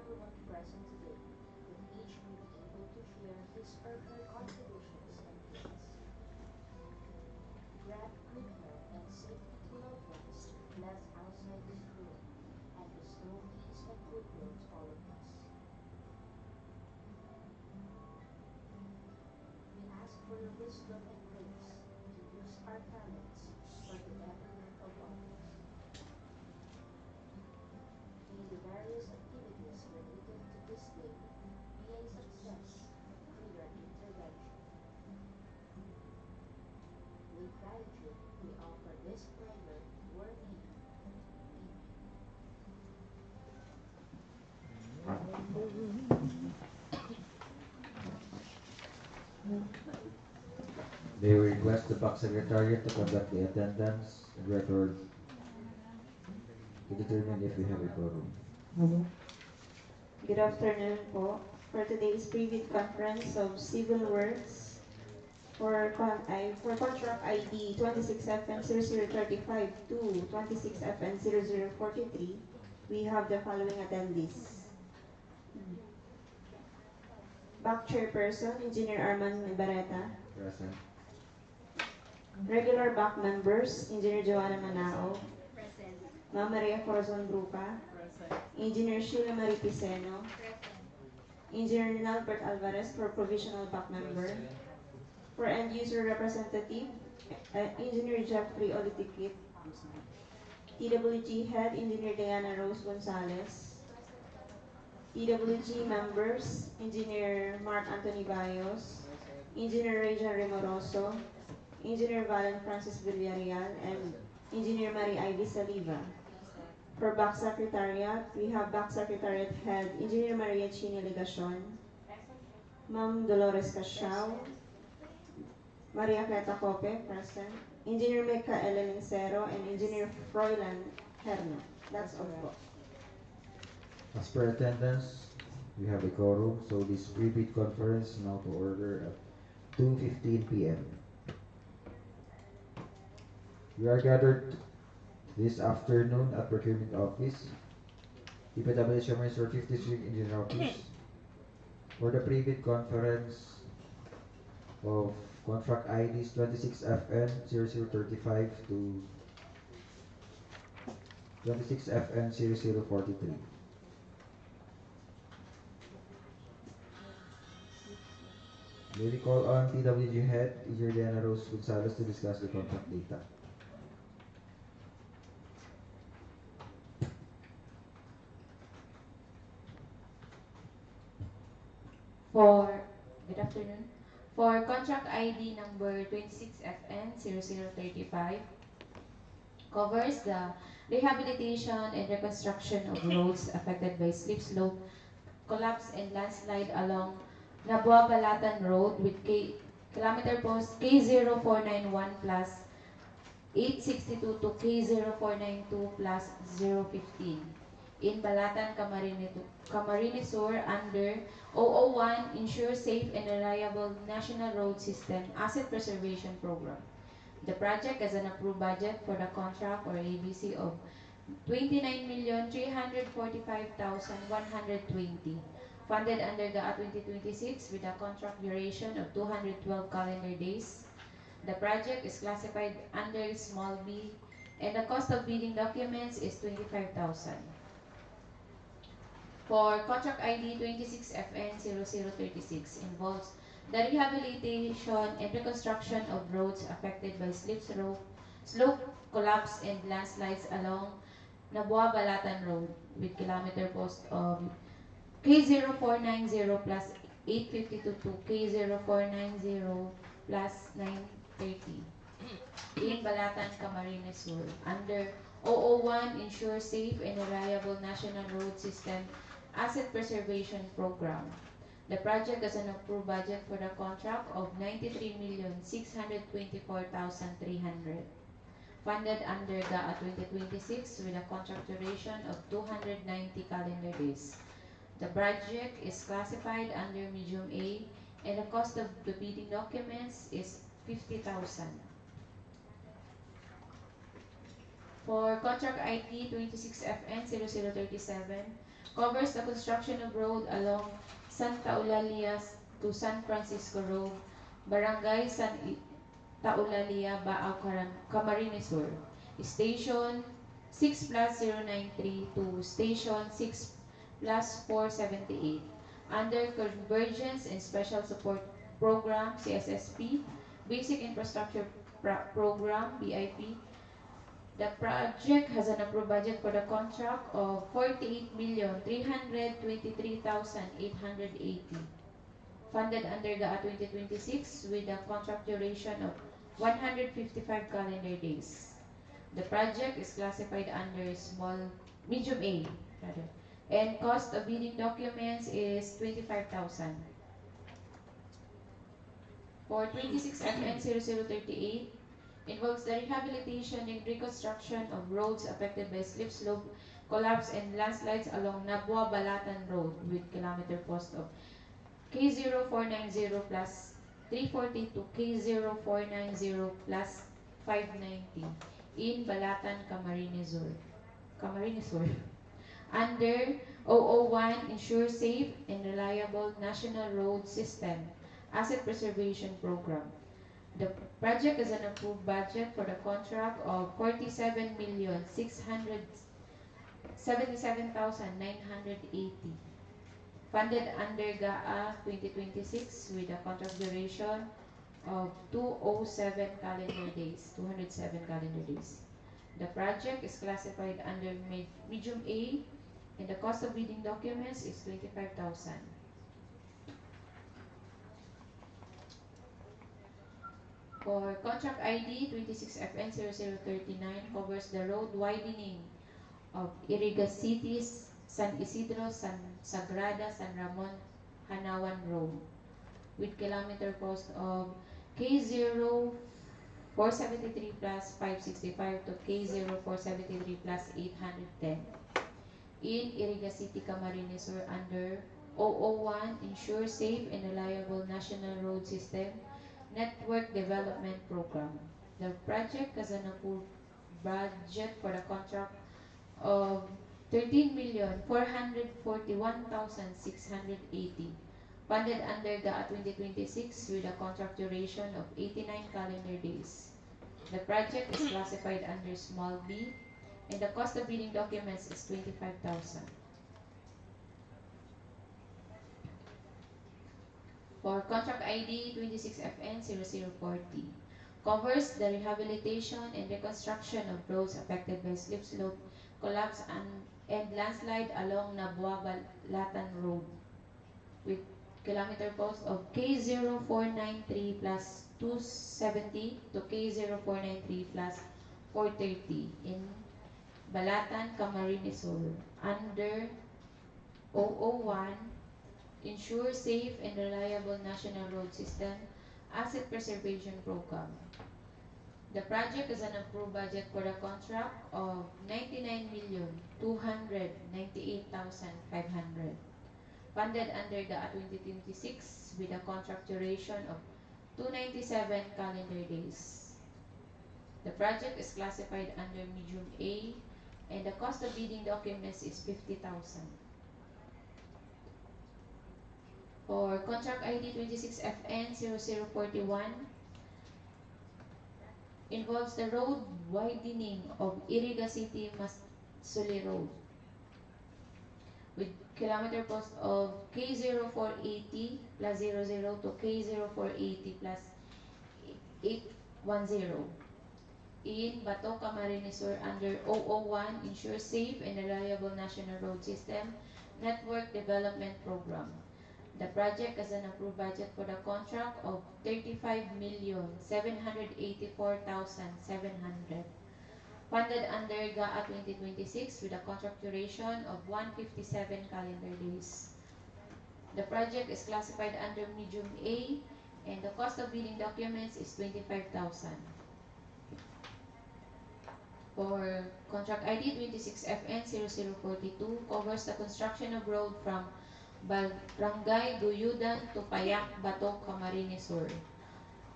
everyone present today, that each may be able to share his or her contributions and gifts. Grant good health and safety to loved ones left outside this room, and bestow peace and goodwill to all of us. We ask for your wisdom and grace to use our talents for the betterment of others. May the various activities related to this day be a success through your intervention. With gratitude, we offer this prayer in your name. Amen. They request the back secretariat to conduct the attendance and record to determine if we have a quorum. Good afternoon po. For today's private conference of Civil Works for contract ID 26FN0035 to 26FN0043, we have the following attendees. Back Chairperson, Engineer Arman Bareta. Present. Regular back members, Engineer Joanna Manao. Present. Ma'am Maria Corazon Grupa. Present. Engineer Sheila Marie Piceno. Present. Engineer Nalbert Alvarez for provisional back member. For end user representative, Engineer Jeffrey Olitikit. TWG Head, Engineer Diana Rose Gonzalez. TWG members, Engineer Mark Anthony Bayos, Engineer Rejan Remoroso, Engineer Valen Francis Villarreal, and Engineer Marie Ivy Saliva. For back secretariat, we have back secretariat head, Engineer Maria Chini Legacion, Ma'am Dolores Casiao, Maria Cleta Cope, present, Engineer Mecca Ellen Lincero, and Engineer Froilan Herno. That's all po. As per attendance, we have a quorum, so this pre-bid conference now to order at 2:15 p.m. We are gathered this afternoon at Procurement Office, DPWH Camarines Sur 53 Engineer Office, for the pre-bid conference of contract IDs 26FN0035 to 26FN0043. May we call on TWG Head, Engineer Diana Rose Gonzalez, to discuss the contract data. Good afternoon. For contract ID number 26FN0035, covers the rehabilitation and reconstruction of roads affected by slip slope, collapse, and landslide along Nabua-Balatan Road with kilometer post K0491 plus 862 to K0492 plus 015 in Balatan, Camarines Sur under 001 Ensure Safe and Reliable National Road System Asset Preservation Program. The project has an approved budget for the contract or ABC of 29,345,120, funded under the 2026 with a contract duration of 212 calendar days. The project is classified under small b, and the cost of bidding documents is 25,000. For contract ID 26FN0036 involves the rehabilitation and reconstruction of roads affected by slope, collapse, and landslides along Nabua-Balatan Road with kilometer post of K0490 plus 852 to K0490 plus 930 in Balatan, Camarines Sur under 001 Ensure Safe and Reliable National Road System Asset Preservation Program. The project has an approved budget for the contract of 93,624,300, funded under the 2026 with a contract duration of 290 calendar days. The project is classified under medium A, and the cost of the bidding documents is 50,000. For contract ID 26FN0037, Covers the construction of road along Santa Eulalia to San Francisco Road, Barangay Eulalia, Baao, Camarines Sur. Station 6 plus 093 to Station 6 plus 478. Under Convergence and Special Support Program, CSSP, Basic Infrastructure Program, BIP, the project has an approved budget for the contract of 48,323,880, funded under GAA 2026 with a contract duration of 155 calendar days. The project is classified under medium A, rather, and cost of bidding documents is 25,000. For 26 FN 0038, involves the rehabilitation and reconstruction of roads affected by slip, slope, collapse, and landslides along Nabua-Balatan Road with kilometer post of K0490 plus 340 to K0490 plus 590 in Balatan, Camarines Sur. Under 001, ensure safe and reliable national road system asset preservation program. The project is an approved budget for the contract of 47,677,980, funded under GAA 2026 with a contract duration of 207 calendar days, 207 calendar days. The project is classified under medium A, and the cost of bidding documents is 25,000. For contract ID 26FN0039, covers the road widening of Iriga Cities, San Isidro, San Sagrada, San Ramon, Hanawan Road with kilometer cost of K0473 plus 565 to K0473 plus 810 in Iriga City, Camarines Sur under 001, ensure safe and reliable national road system network development program. The project has an approved budget for the contract of 13,441,680, funded under GAA 2026 with a contract duration of 89 calendar days. The project is classified under small b, and the cost of bidding documents is 25,000. For contract ID 26FN0040, covers the rehabilitation and reconstruction of roads affected by slip, slope, collapse, and landslide along Nabua-Balatan Road with kilometer post of K0493 plus 270 to K0493 plus 430 in Balatan, Camarines Sur under 001, ensure safe and reliable national road system asset preservation program. The project is an approved budget for the contract of 99,298,500, funded under GAA 2026 with a contract duration of 297 calendar days. The project is classified under medium A, and the cost of bidding documents is 50,000. For contract ID 26FN0041, involves the road widening of Iriga City Masuli Road with kilometer post of K0480 plus 00 to K0480 plus 810 in Baao, Camarines Sur under 001, ensure safe and reliable national road system network development program. The project has an approved budget for the contract of 35,784,700, funded under GAA 2026 with a contract duration of 157 calendar days. The project is classified under medium A, and the cost of bidding documents is 25,000. For contract ID 26FN0042, covers the construction of road from Barangay Guyudan to Payak, Bato, Camarines Sur.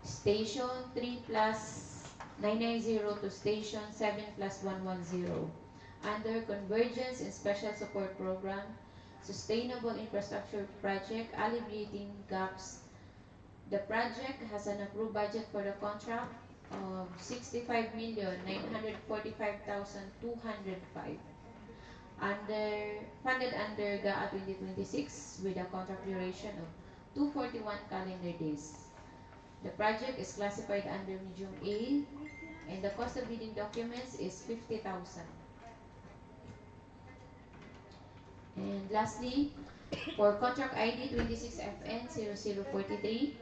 Station 3 plus 990 to Station 7 plus 110. Under Convergence and Special Support Program, sustainable infrastructure project alleviating gaps. The project has an approved budget for the contract of 65,945,205 funded under GAA 2026 with a contract duration of 241 calendar days. The project is classified under medium A and the cost of bidding documents is 50,000. And lastly, for contract ID 26FN0043,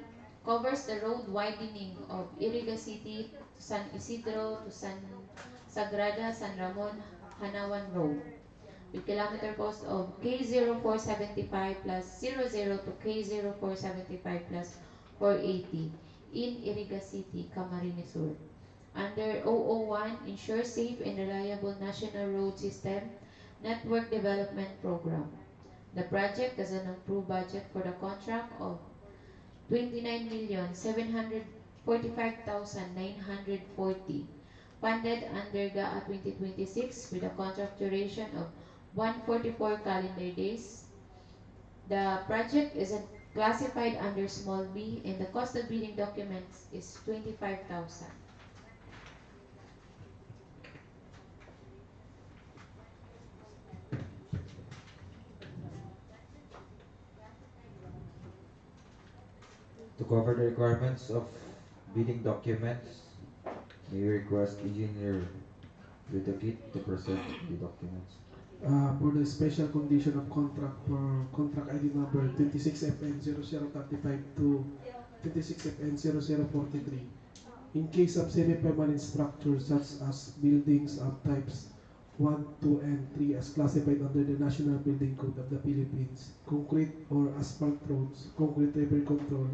covers the road widening of Iriga City to San Isidro to San Sagrada San Ramon Hanawan Road with kilometer cost of K0475 plus 00 to K0475 plus 480 in Iriga City, Camarines Sur. Under 001, ensure safe and reliable national road system network development program. The project has an approved budget for the contract of 29,745,940 funded under GAA 2026 with a contract duration of 144 calendar days. The project is classified under small b and the cost of bidding documents is 25,000. To cover the requirements of bidding documents, may we request Engineer Lidokit to present the documents. For the special condition of contract for contract ID number 26FN0035 to 26FN0043. In case of semi-permanent structures such as buildings of types 1, 2, and 3 as classified under the National Building Code of the Philippines, concrete or asphalt roads, concrete river control,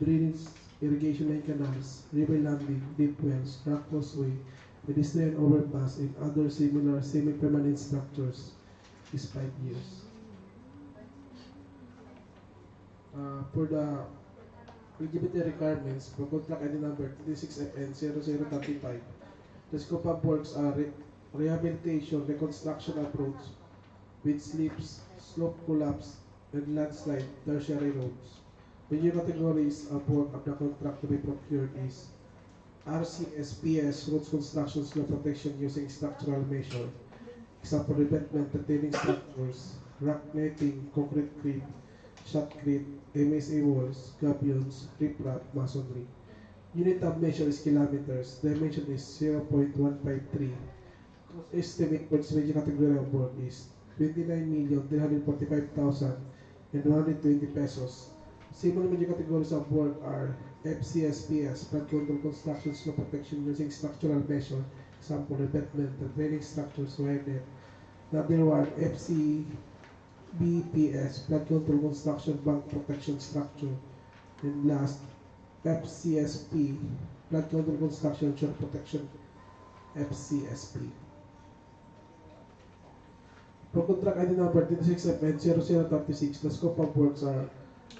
drainage, irrigation line canals, river landing, deep wells, rock causeway, pedestrian overpass, and other similar semi-permanent structures is 5 years. For the eligibility requirements for contract ID number 26FN0035, the scope of works are rehabilitation, reconstruction of roads with slips, slope collapse, and landslide tertiary roads. Major categories of work of the contract to be procured is RCSPS, roads construction slope protection using structural measure. Example, revetment, retaining structures, rock netting, concrete creep, shotcrete, MSA walls, gabions, riprap, masonry. Unit of measure is kilometers. Dimension is 0.153. Estimate for this major category of work is 29,345,120 pesos. Similar major categories of work are FCSPS, flood control construction slope protection using structural measure. Example, revetment, retaining structures, wire net. Number 1, FCBPS, flood control construction bank protection structure. And last, FCSP, flood control construction shore protection, FCSP. For contract ID number 26FN0036, the scope of works are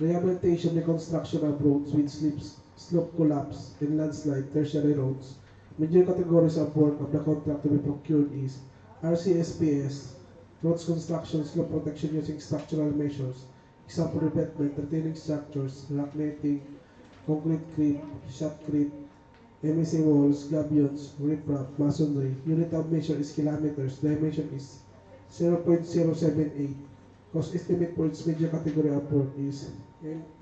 rehabilitation, reconstruction of roads with slips, slope collapse, and landslide tertiary roads. Major categories of work of the contract to be procured is RCSPS, roads construction, slope protection using structural measures. Example, revetment, retaining structures, rock netting, concrete creep, shotcrete, MSA walls, gabions, riprap, masonry. Unit of measure is kilometers. Dimension is 0.078. Cost estimate for its major category of work is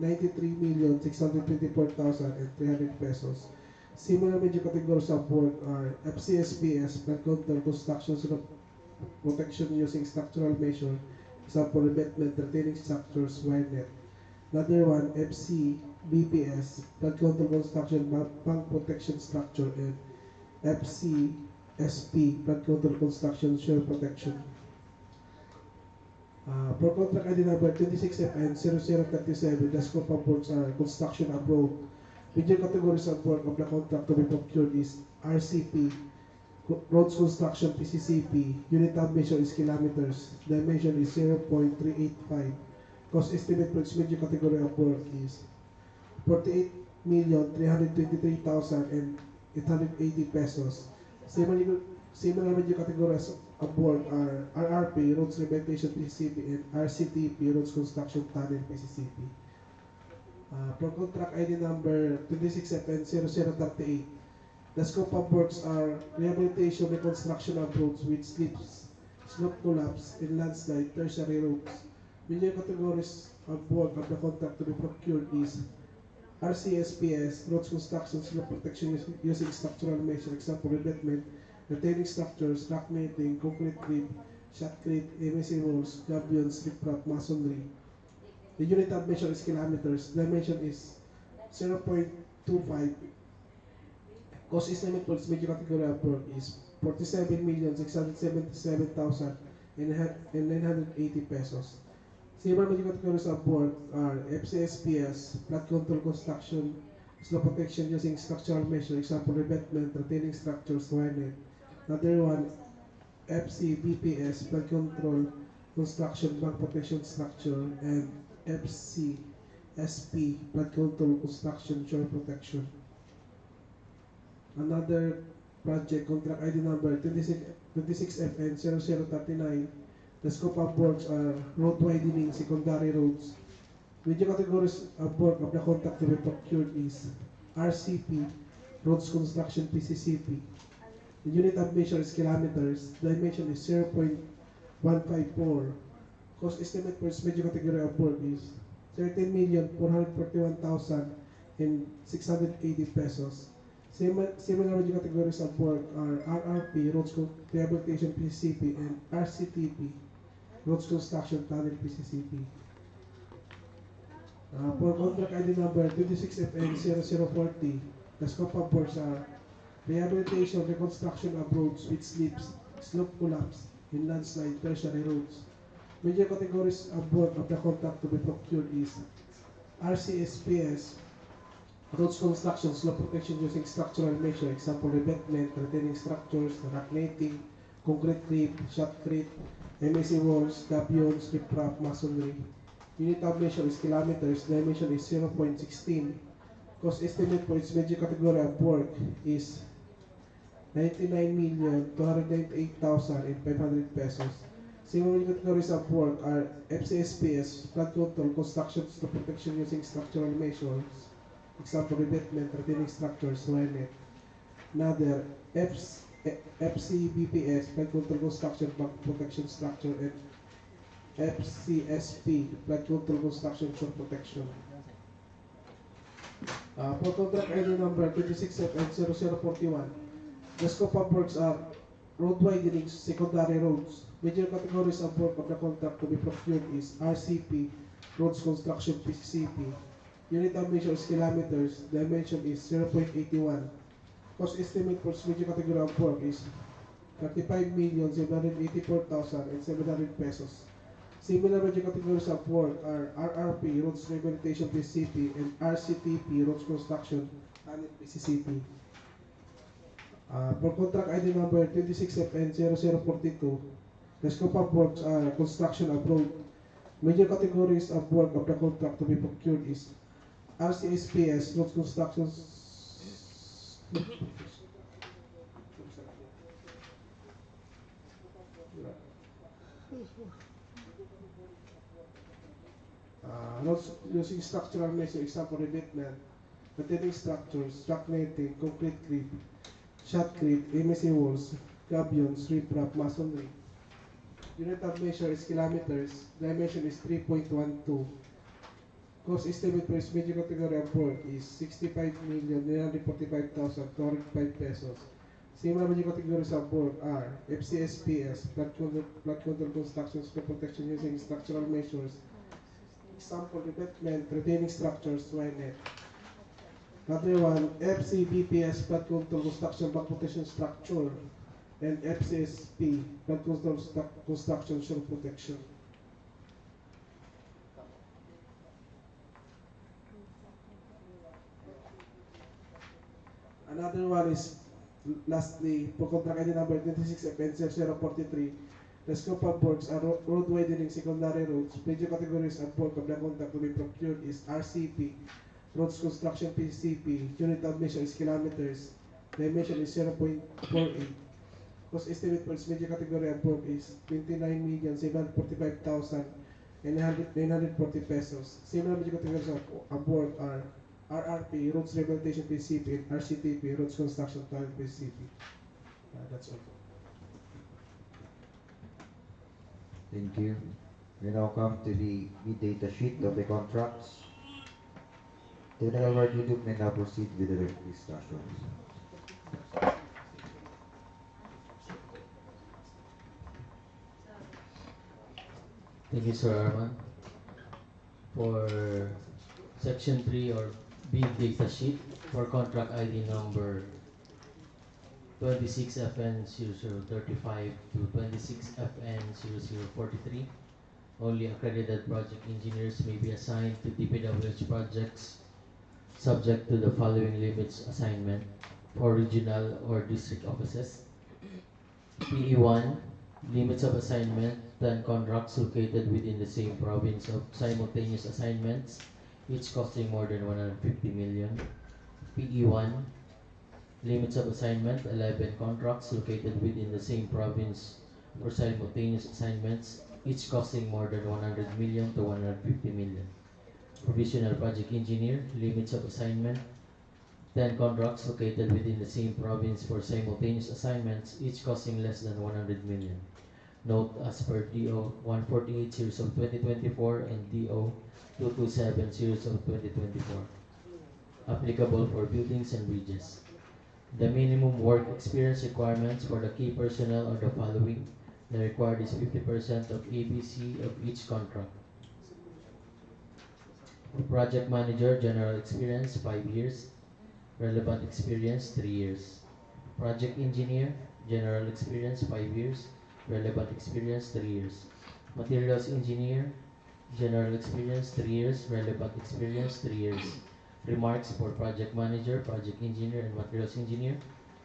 93,624,300 pesos. Similar major categories of work are FCSPS, flood control construction protection using structural measure. Example, revetment, retaining structures, wire net. Another one, FCBPS, flood control construction bank protection structure, and FCSP, flood control construction shore protection. For contract ID number 26FN0037, the scope of works are construction of road. Major categories of work of the contract to be procured is RCP, roads construction PCCP. Unit of measure is kilometers. Dimension is 0.385. Cost estimate for its major category of work is 48,323,880 pesos. Similar major categories of work are RRP, Roads Rehabilitation PCCP, and RCTP, Roads Construction Tunnel PCCP. For contract ID number 26FN0038, the scope of works are rehabilitation, reconstruction of roads with slips, slope collapse, and landslide, tertiary roads. Major categories of work of the contract to be procured is RCSPS, roads construction, slope protection using structural measure, example, revetment, retaining structures, rock netting, concrete creep, shotcrete, MSA walls, gabions, riprap, masonry. The unit of measure is kilometers. Dimension is 0.25. Cost estimate for this major category of work is 47,677,980 pesos. Similar major categories of work are FCSPS, flood control construction, slope protection using structural measure, example, revetment, retaining structures, wire net. Another one, FCBPS, flood control construction, bank protection structure, and FCSP, flood control construction, shore protection. Another project, contract ID number 26FN0039. The scope of works are road widening, secondary roads. Major categories of work of the contract to be procured is RCP, roads construction PCCP. The unit of measure is kilometers. Dimension is 0.154. Cost estimate for this major category of work is 13,441,680 pesos. Similar major categories of work are RRP, roads rehabilitation PCCP, and RCTP, roads construction tunnel PCCP. For contract ID number 26FN0040, the scope of works are rehabilitation, reconstruction of roads with slips, slope collapse, and landslide, tertiary roads. Major categories of work of the contract to be procured is RCSPS, roads construction, slope protection using structural measure, example, revetment, retaining structures, rock netting, concrete creep, shotcrete, MSA walls, gabions, riprap, masonry. Unit of measure is kilometers. Dimension is 0.16. Cost estimate for its major category of work is 99,298,500 pesos. Similar categories of work are FCSPS, flood control, construction, slope protection using structural measures, example, revetment, retaining structures, wire net. Another, FCBPS, flood control construction, bank protection structure, and FCSP, flood control construction, shore protection. For contract ID number 26FN0041, the scope of works are road widening, secondary roads. Major categories of work of the contract to be procured is RCP, roads construction PCCP. Unit of measure is kilometers. Dimension is 0.81. Cost estimate for this major category of work is 35,784,700 pesos. Similar major categories of work are RRP, roads rehabilitation PCCP, and RCTP, roads construction tunnel PCCP. For contract ID number 26FN0042, the scope of works are construction of road. Major categories of work of the contract to be procured is RCSPS, road construction, roads using structural measure, example, revetment, retaining structures, rock netting, concrete creep, shotcrete, MSA walls, gabions, riprap, masonry. Unit of measure is kilometers. Dimension is 3.12. Cost estimate for this major category of work is 65,945,205 pesos. Similar major categories of work are FCSPS, flood control construction, slope protection using structural measures, example, revetment, retaining structures, wire net. Another one, FCBPS, flood control construction, bank protection structure, and FCSP, flood control construction, shore protection. Another one is, lastly, for contract ID number 26FN0043, the scope of works are road widening, secondary roads. Major categories of work of the contract to be procured is RCP, roads construction PCCP. Unit of measure is kilometers. Dimension is 0.48. Cost estimate for its major category of work is 29,745,940 pesos. Similar major categories of work are RRP, Roads Rehabilitation PCP, and RCTP, Roads Construction Tunnel PCP. That's all. Thank you. We now come to the data sheet of the contracts. Technical working group may now proceed with the discussions. Thank you, Sir Arman. For Section 3 or bid data sheet for contract ID number 26FN0035 to 26FN0043, only accredited project engineers may be assigned to DPWH projects subject to the following limits assignment for regional or district offices. PE1, limits of assignment, 10 contracts located within the same province of simultaneous assignments, each costing more than 150 million. PE1, limits of assignment, 11 contracts located within the same province for simultaneous assignments, each costing more than 100 million to 150 million. Provisional project engineer, limits of assignment, 10 contracts located within the same province for simultaneous assignments, each costing less than 100 million. Note as per DO 148 series of 2024 and DO 227 series of 2024. Applicable for buildings and bridges. The minimum work experience requirements for the key personnel are the following. The required is 50% of ABC of each contract. Project manager, general experience 5 years. Relevant experience 3 years. Project engineer, general experience 5 years. Relevant experience 3 years. Materials engineer, general experience 3 years. Relevant experience 3 years. Remarks for project manager, project engineer, and materials engineer.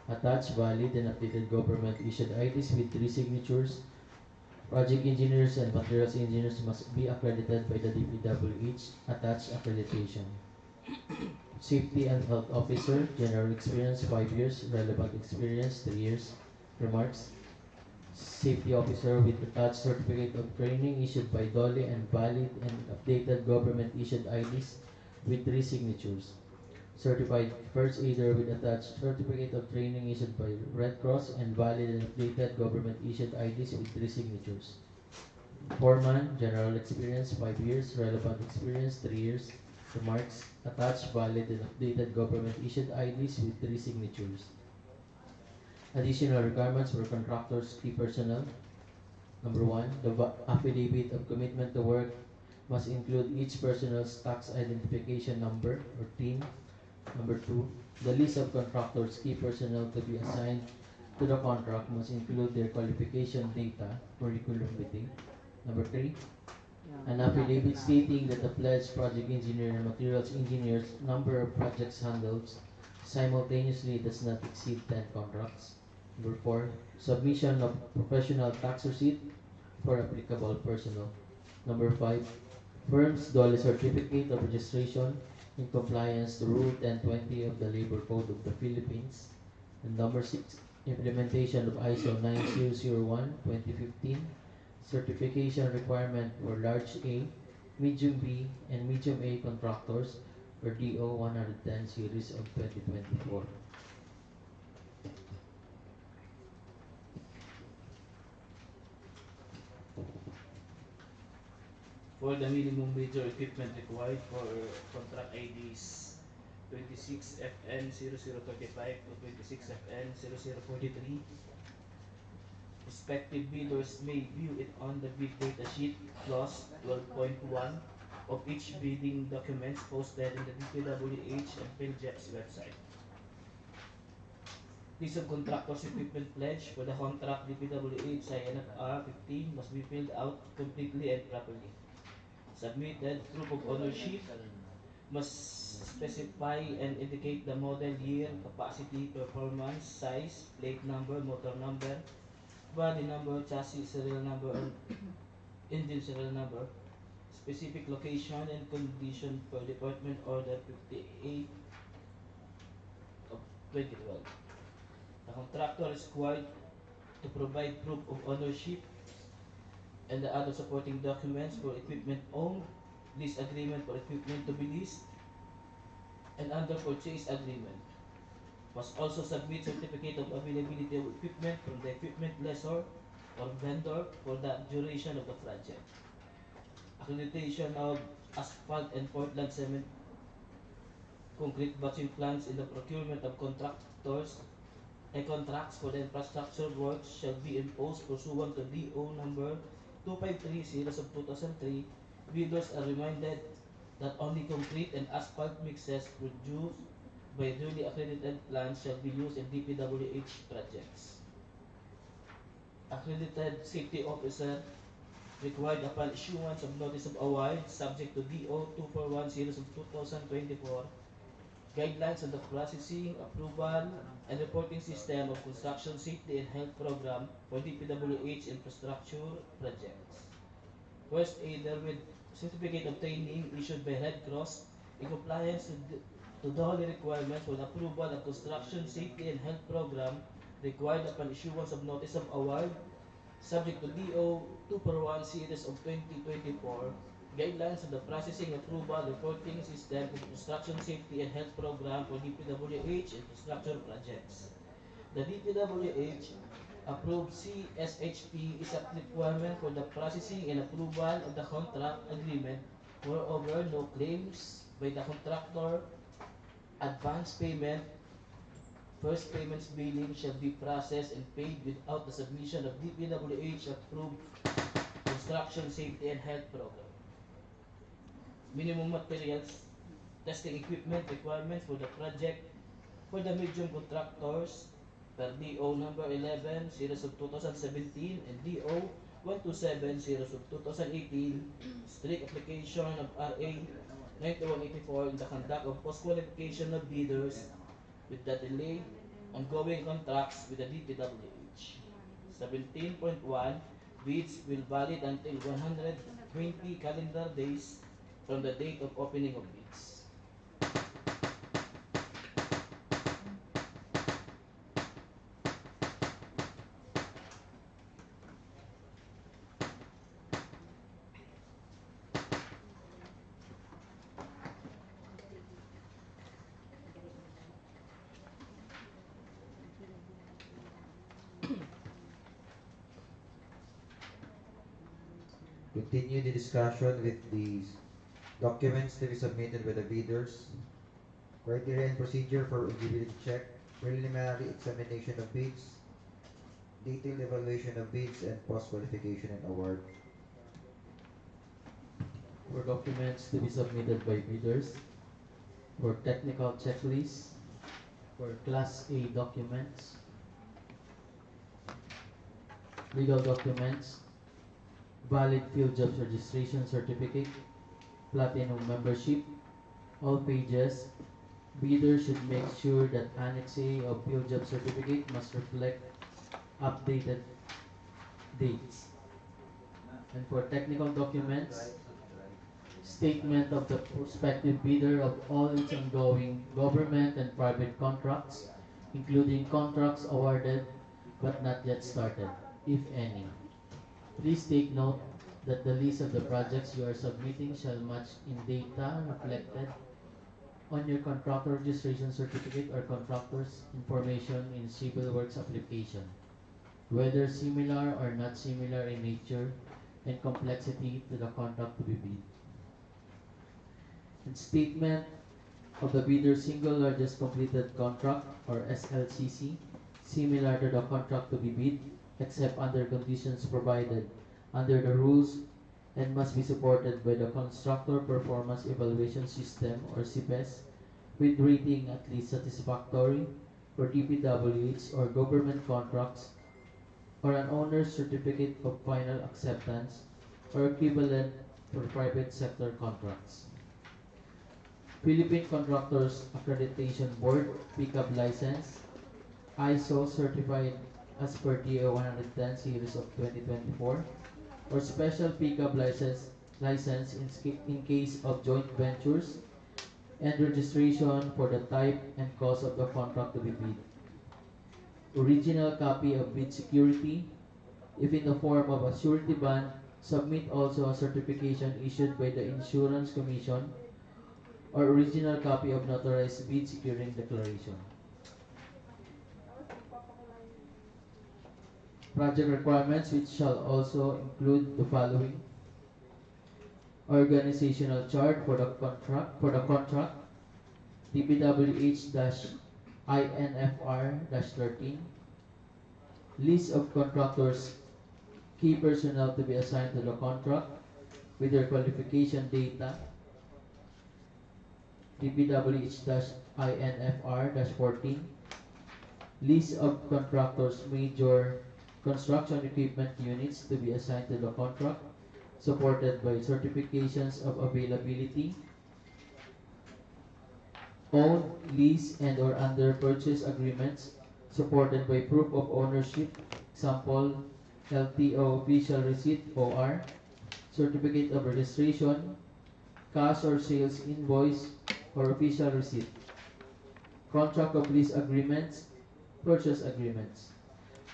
Attach valid and updated government issued IDs with 3 signatures. Project engineers and materials engineers must be accredited by the DPWH. Attach accreditation. Safety and health officer, general experience 5 years, relevant experience 3 years. Remarks. Safety officer with attached certificate of training issued by DOLE and valid and updated government issued IDs with 3 signatures. Certified first aider with attached certificate of training issued by Red Cross and valid and updated government issued IDs with 3 signatures. Foreman, general experience 5 years, relevant experience 3 years. Remarks. Attached valid and updated government issued IDs with 3 signatures. Additional requirements for contractors, key personnel. Number 1, the affidavit of commitment to work must include each personnel's tax identification number or TIN. Number 2, the list of contractors, key personnel to be assigned to the contract must include their qualification data, curriculum vitae. Number 3, an affidavit stating that the pledged project engineer and materials engineer's number of projects handled simultaneously does not exceed 10 contracts. Number 4, submission of professional tax receipt for applicable personnel. Number 5, firm's DOLE certificate of registration in compliance to Rule 1020 of the Labor Code of the Philippines. And number 6, implementation of ISO 9001-2015, certification requirement for large A, medium B, and medium A contractors for DO 110 series of 2024. For the minimum major equipment required for contract IDs 26FN0035 to 26FN0043, respective bidders may view it on the bid data sheet clause 12.1 of each bidding documents posted in the DPWH and PhilJEP's website. List of contractors' equipment pledge for the contract DPWH INFR 15 must be filled out completely and properly. Submitted proof of ownership must specify and indicate the model, year, capacity, performance, size, plate number, motor number, body number, chassis serial number, and engine serial number, specific location and condition per Department Order 58 of 2012. The contractor is required to provide proof of ownership and the other supporting documents for equipment owned, lease agreement for equipment to be leased, and under purchase agreement. Must also submit certificate of availability of equipment from the equipment lessor or vendor for the duration of the project. Accreditation of asphalt and Portland cement concrete batching plants in the procurement of contractors and contracts for the infrastructure works shall be imposed pursuant to DEO number 253 series of 2003. Bidders are reminded that only concrete and asphalt mixes produced by duly accredited plants shall be used in DPWH projects. Accredited safety officer required upon issuance of notice of award subject to DO 241 series of 2024, guidelines on the processing, approval, and reporting system of construction safety and health program for DPWH infrastructure projects. First aider with certificate of training issued by Red Cross in compliance to the holy requirements for the approval of construction safety and health program required upon issuance of notice of award subject to DO 241 series of 2024, guidelines on the processing, approval, reporting system of construction safety and health program for DPWH infrastructure projects. The DPWH approved CSHP is a requirement for the processing and approval of the contract agreement. Moreover, no claims by the contractor, advance payment, first payments billing shall be processed and paid without the submission of DPWH approved construction safety and health program. Minimum materials testing equipment requirements for the project for the medium contractors per DO number 11 series of 2017 and DO 127 series of 2018, strict application of RA 9184 in the conduct of post-qualification of bidders with the delay ongoing contracts with the DPWH. 17.1 bids will valid until 120 calendar days from the date of opening of bids. Continue the discussion with the documents to be submitted by the bidders. Criteria and procedure for eligibility check, preliminary examination of bids, detailed evaluation of bids, and post-qualification and award. For documents to be submitted by bidders, for technical checklists, for Class A documents, legal documents, valid field jobs registration certificate, platinum membership, all pages. Bidders should make sure that Annex A of field job certificate must reflect updated dates. And for technical documents, statement of the prospective bidder of all its ongoing government and private contracts, including contracts awarded but not yet started, if any. Please take note that the list of the projects you are submitting shall match in data reflected on your contractor registration certificate or contractor's information in civil works application, whether similar or not similar in nature and complexity to the contract to be bid. And statement of the bidder's single largest completed contract or SLCC, similar to the contract to be bid, except under conditions provided under the rules and must be supported by the Constructor Performance Evaluation System or CPES with rating at least satisfactory for DPWH or government contracts or an owner's certificate of final acceptance or equivalent for private sector contracts. Philippine Contractors Accreditation Board pickup license, ISO certified as per DEO 110 series of 2024, or special pickup license in case of joint ventures, and registration for the type and cost of the contract to be bid. original copy of bid security. If in the form of a surety bond, submit also a certification issued by the Insurance Commission or original copy of notarized bid securing declaration. Project requirements, which shall also include the following: organizational chart for the contract, DPWH-INFR-13, list of contractors, key personnel to be assigned to the contract with their qualification data, DPWH-INFR-14, list of contractors' major construction equipment units to be assigned to the contract, supported by certifications of availability, owned, lease, and or under purchase agreements, supported by proof of ownership, example, LTO official receipt OR, certificate of registration, cash or sales invoice, or official receipt, contract of lease agreements, purchase agreements,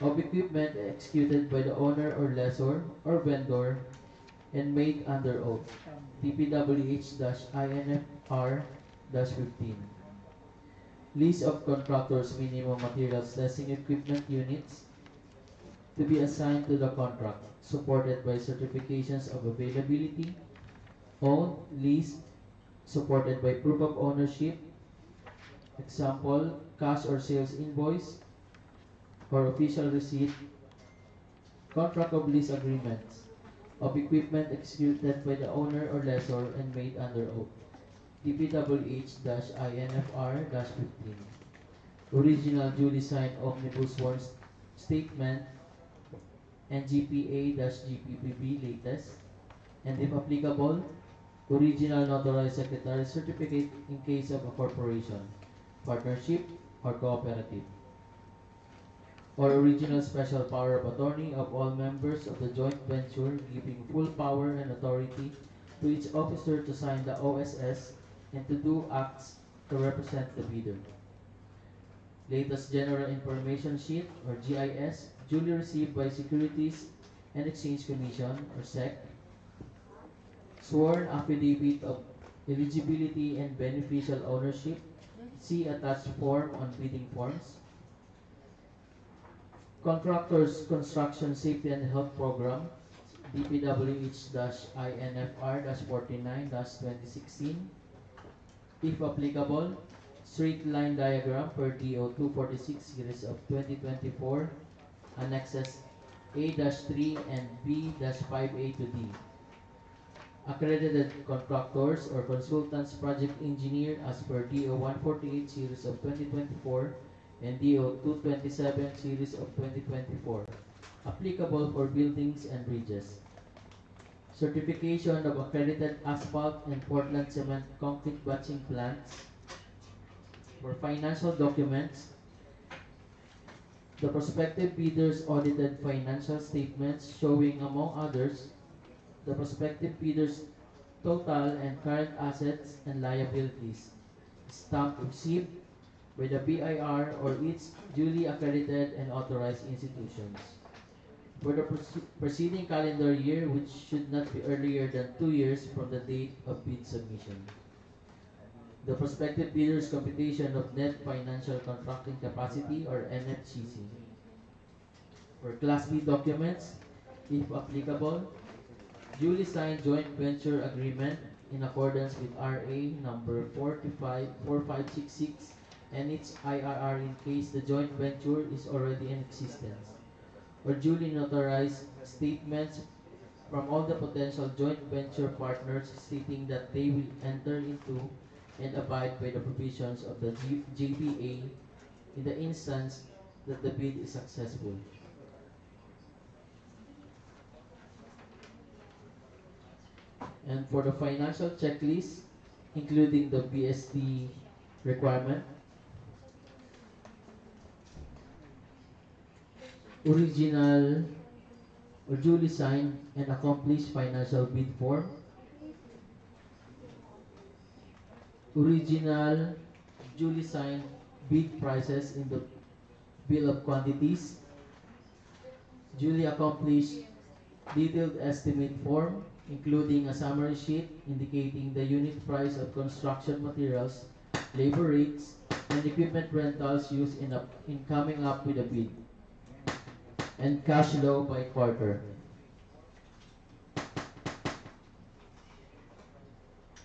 of equipment executed by the owner or lessor or vendor and made under oath, DPWH-INFR-15. List of contractors' minimum materials testing equipment units to be assigned to the contract, supported by certifications of availability, owned, lease, supported by proof of ownership, example, cash or sales invoice, or official receipt, contract of lease agreements, of equipment executed by the owner or lessor and made under oath, DPWH-INFR-15. Original duly signed omnibus sworn statement and GPA-GPPB latest, and if applicable, original notarized secretary certificate in case of a corporation, partnership, or cooperative, or original special power of attorney of all members of the joint venture giving full power and authority to each officer to sign the OSS and to do acts to represent the bidder. Latest General Information Sheet or GIS duly received by Securities and Exchange Commission or SEC. Sworn affidavit of eligibility and beneficial ownership. See attached form on bidding forms. Contractors Construction Safety and Health Program, DPWH-INFR-49-2016. If applicable, straight line diagram per DEO 246 series of 2024, annexes A-3 and B-5A to D. Accredited contractors or consultants project engineer as per DEO 148 series of 2024 and DEO 227 series of 2024, applicable for buildings and bridges. Certification of accredited asphalt and Portland cement concrete batching plants. For financial documents, the prospective bidders audited financial statements showing, among others, the prospective bidders' total and current assets and liabilities, stamp received by the BIR or its duly accredited and authorized institutions. For the preceding calendar year, which should not be earlier than 2 years from the date of bid submission. The prospective bidder's computation of net financial contracting capacity or NFCC. For Class B documents, if applicable, duly signed joint venture agreement in accordance with RA number 4566 and its IRR in case the joint venture is already in existence, or duly notarized statements from all the potential joint venture partners stating that they will enter into and abide by the provisions of the JPA in the instance that the bid is successful. And for the financial checklist, including the BSD requirement, original or duly signed and accomplished financial bid form, original duly signed bid prices in the bill of quantities, duly accomplished detailed estimate form, including a summary sheet indicating the unit price of construction materials, labor rates, and equipment rentals used in coming up with a bid, and cash flow by quarter.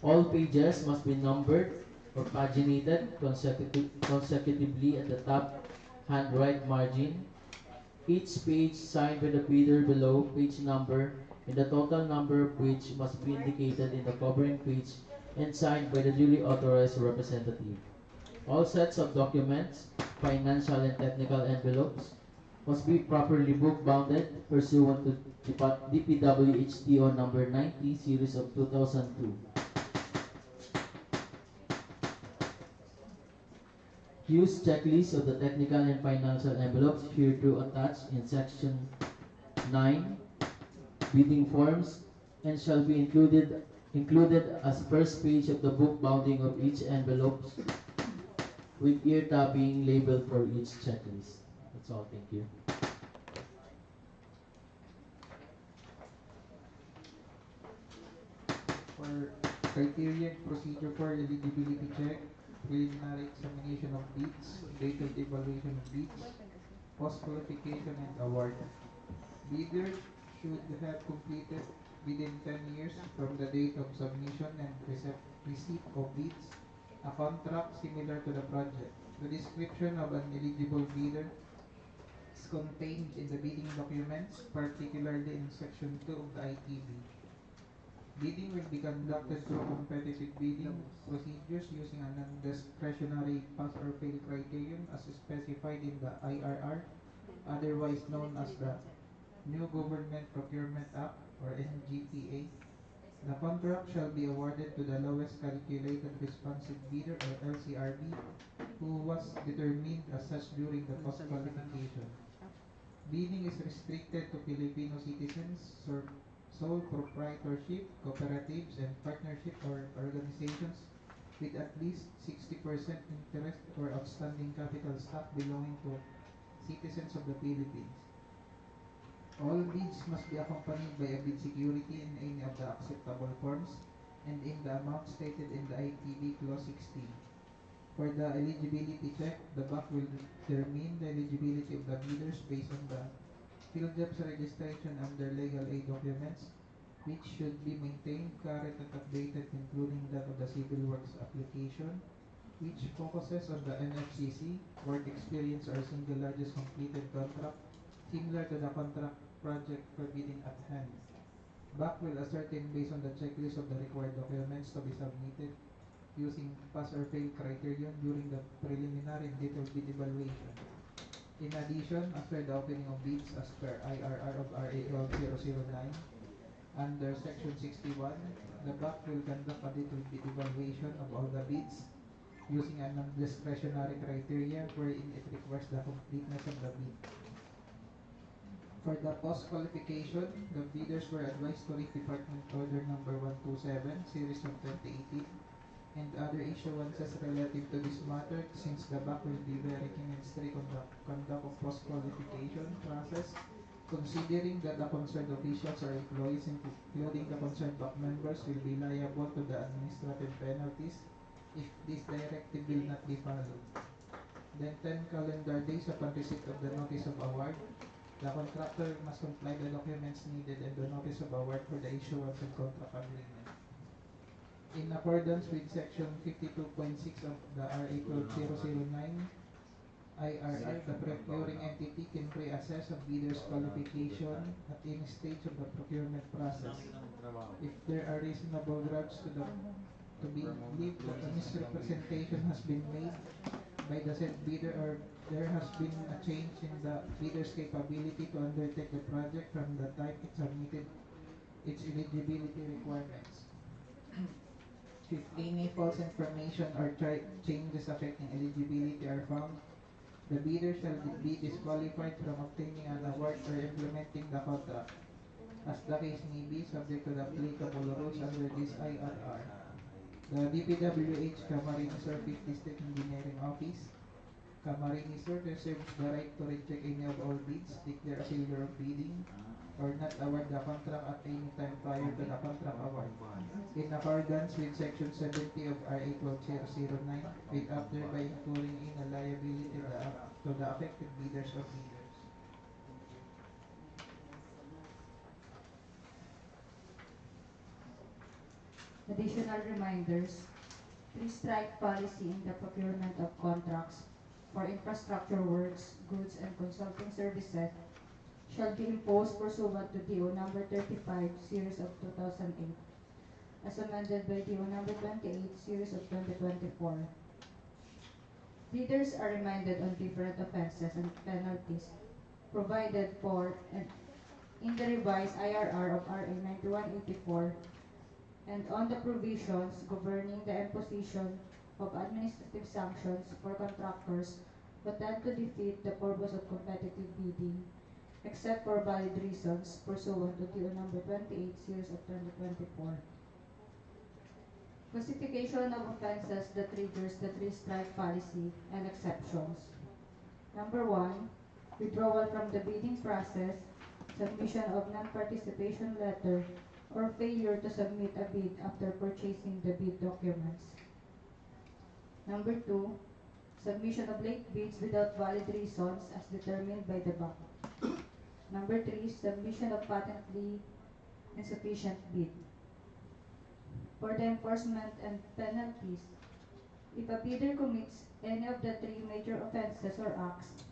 All pages must be numbered or paginated consecutively at the top hand right margin. Each page signed by the bidder below page number and the total number of which must be indicated in the covering page and signed by the duly authorized representative. All sets of documents, financial and technical envelopes, must be properly book bounded pursuant to DPWH DEO number 90 series of 2002. Use checklist of the technical and financial envelopes hereto attached in section 9 bidding forms and shall be included as first page of the book bounding of each envelope with ear tabbing labeled for each checklist. That's all. Thank you. For criteria and procedure for eligibility check, preliminary examination of bids, detailed evaluation of bids, post-qualification and award. Bidders should have completed within 10 years from the date of submission and receipt of bids a contract similar to the project. The description of an eligible bidder is contained in the bidding documents, particularly in section 2 of the ITB. Bidding will be conducted through competitive bidding procedures using a non-discretionary pass or fail criterion as specified in the IRR, otherwise known as the New Government Procurement Act or NGPA. The contract shall be awarded to the lowest calculated responsive bidder or LCRB who was determined as such during the post-qualification. Bidding is restricted to Filipino citizens, sole proprietorship, cooperatives, and partnership or organizations with at least 60% interest or outstanding capital stock belonging to citizens of the Philippines. All bids must be accompanied by a bid security in any of the acceptable forms and in the amount stated in the ITB Clause 16. For the eligibility check, the BAC will determine the eligibility of the bidders based on the field jobs registration under legal aid documents, which should be maintained, current and updated, including that of the civil works application, which focuses on the NFCC, work experience or single largest completed contract, similar to the contract project for bidding at hand. BAC will ascertain based on the checklist of the required documents to be submitted using pass or fail criterion during the preliminary and detailed bid evaluation. In addition, after the opening of bids as per IRR of RA 12009, under Section 61, the BAC will conduct a detailed bid evaluation of all the bids using a non-discretionary criteria wherein it requires the completeness of the bid. For the post-qualification, the bidders were advised to read Department Order Number 127, Series of 2018, and other issuances relative to this matter, since the BAC will be very keen and strict on the conduct of post-qualification process, considering that the concerned officials or employees, including the concerned BAC members, will be liable to the administrative penalties if this directive will not be followed. Then 10 calendar days upon receipt of the notice of award, the contractor must comply the documents needed in the notice of award for the issuance of contract agreement. In accordance with Section 52.6 of the RA 12009 IRR, the procuring entity can reassess a bidder's qualification at any stage of the procurement process. If there are reasonable grounds to be believed that a misrepresentation has been made by the said bidder or there has been a change in the bidder's capability to undertake the project from the time it submitted its eligibility requirements. If any false information or changes affecting eligibility are found, the bidder shall be disqualified from obtaining an award or implementing the contract, as the case may be, subject to the applicable rules under this IRR. The DPWH Camarines Sur 50 State Engineering Office Camarines Sur reserves the right to reject any of all bids, declare a failure of bidding, or not award the contract at any time prior to the contract award. In accordance with Section 70 of RA 12009, without thereby incurring in a liability to the affected bidders or bidders. Additional reminders. Three-strike policy in the procurement of contracts for infrastructure works, goods, and consulting services shall be imposed pursuant to DEO number 35, series of 2008, as amended by DEO number 28, series of 2024. Bidders are reminded on different offenses and penalties provided for in the revised IRR of RA 9184 and on the provisions governing the imposition of administrative sanctions for contractors who tend to defeat the purpose of competitive bidding, except for valid reasons pursuant to DO number 28, series of 2024. Classification of offenses that triggers the three-strike policy and exceptions. Number 1, withdrawal from the bidding process, submission of non-participation letter, or failure to submit a bid after purchasing the bid documents. Number 2, submission of late bids without valid reasons as determined by the Baao. Number 3, submission of patently insufficient bid. For the enforcement and penalties, if a bidder commits any of the 3 major offenses or acts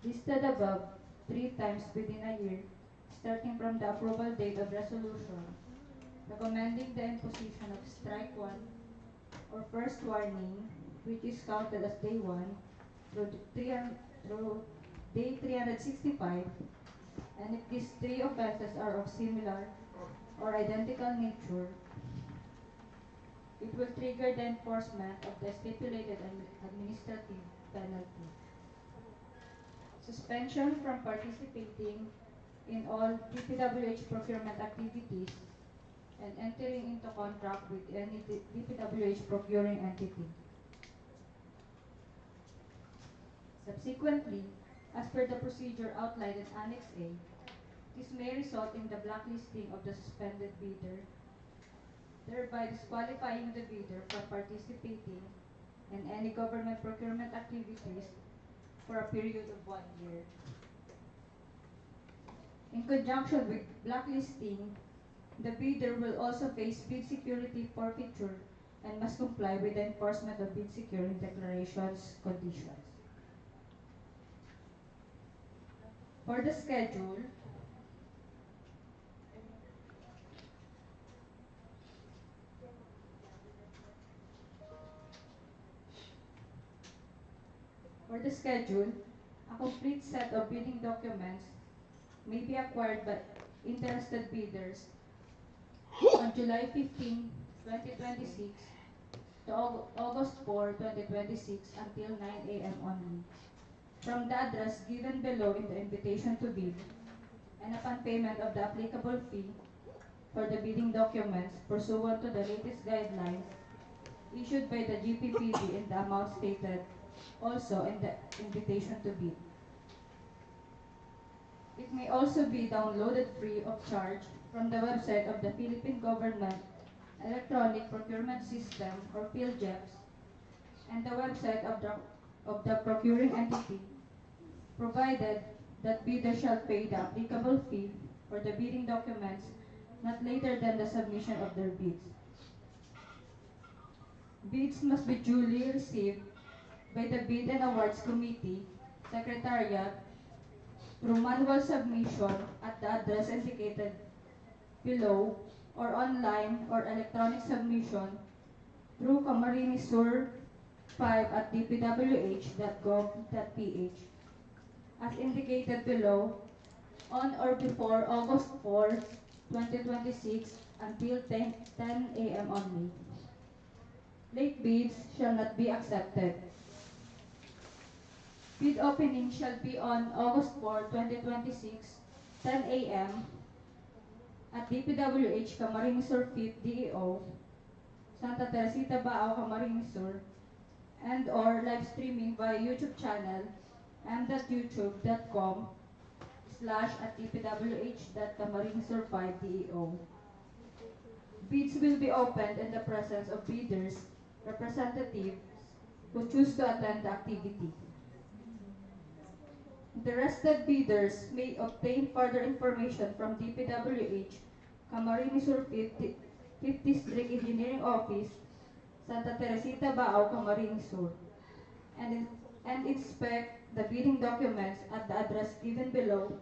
listed above 3 times within a year, starting from the approval date of resolution, recommending the imposition of strike 1 or first warning, which is counted as day 1 through day 365, and if these 3 offenses are of similar or identical nature, it will trigger the enforcement of the stipulated administrative penalty. Suspension from participating in all DPWH procurement activities and entering into contract with any DPWH procuring entity. Subsequently, as per the procedure outlined in Annex A, this may result in the blacklisting of the suspended bidder, thereby disqualifying the bidder from participating in any government procurement activities for a period of 1 year. In conjunction with blacklisting, the bidder will also face bid security forfeiture and must comply with the enforcement of bid security declarations conditions. For the schedule, a complete set of bidding documents may be acquired by interested bidders on July 15, 2026 to August 4, 2026 until 9 a.m. only, from the address given below in the invitation to bid, and upon payment of the applicable fee for the bidding documents pursuant to the latest guidelines issued by the GPPB in the amount stated also in the invitation to bid. It may also be downloaded free of charge from the website of the Philippine Government Electronic Procurement System, or PhilGEPS, and the website of the procuring entity, provided that bidders shall pay the applicable fee for the bidding documents not later than the submission of their bids. Bids must be duly received by the Bid and Awards Committee, Secretariat, through manual submission at the address indicated below, or online or electronic submission through Camarines Sur 5 at dpwh.gov.ph, as indicated below, on or before August 4, 2026 until 10 a.m. only. Late bids shall not be accepted. Bid opening shall be on August 4, 2026, 10 a.m. at DPWH Camarines Sur 5th DEO, Santa Teresita, Baao, Camarines Sur, and or live streaming via YouTube channel m.youtube.com/@dpwh.camarinesur5DEO. Bids will be opened in the presence of bidders, representatives who choose to attend the activity. Interested bidders may obtain further information from DPWH Camarines Sur 50 District Engineering Office, Santa Teresita, Baao, Camarines Sur, and, and inspect the bidding documents at the address given below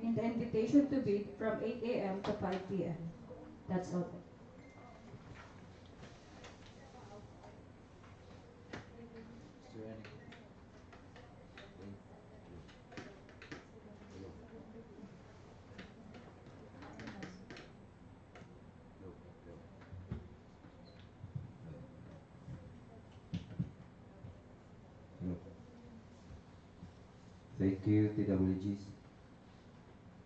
in the invitation to bid from 8 a.m. to 5 p.m. That's all. Is there any? No. Thank you, TWGs.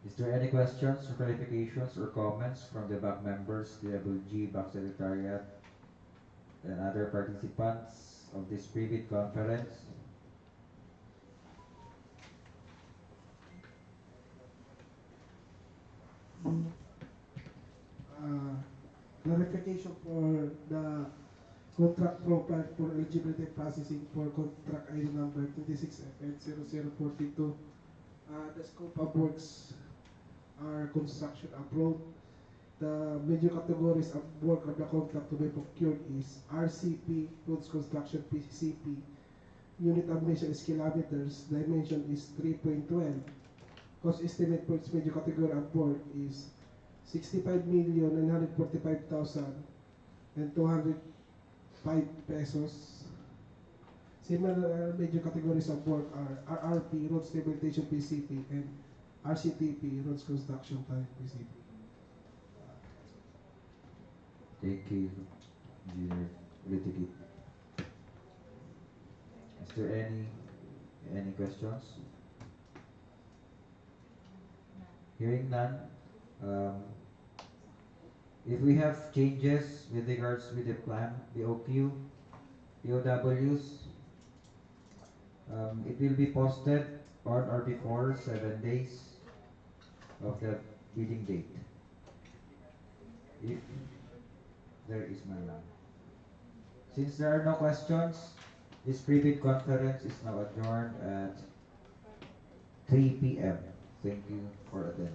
Is there any questions or clarifications or comments from the back members, TWG, back secretariat, and other participants of this pre-bid conference? Clarification for the contract profile for eligibility processing for contract ID number 26FN0042. The scope of works are construction abroad. The major categories of work of the contract to be procured is RCP, roads construction, PCP. Unit of measure is kilometers. Dimension is 3.12. Cost estimate for its major category of work is 65,945,205 pesos. Similar major categories of work are RRP, roads rehabilitation, PCP, and RCTP, roads construction, PCP. Thank you, Engineer Litigate. Is there any questions? Hearing none, if we have changes with regards with the plan, the OQ, POWs, it will be posted on or before 7 days of the bidding date. If there is none. Since there are no questions, this pre-bid conference is now adjourned at 3 p.m. Thank you for attending.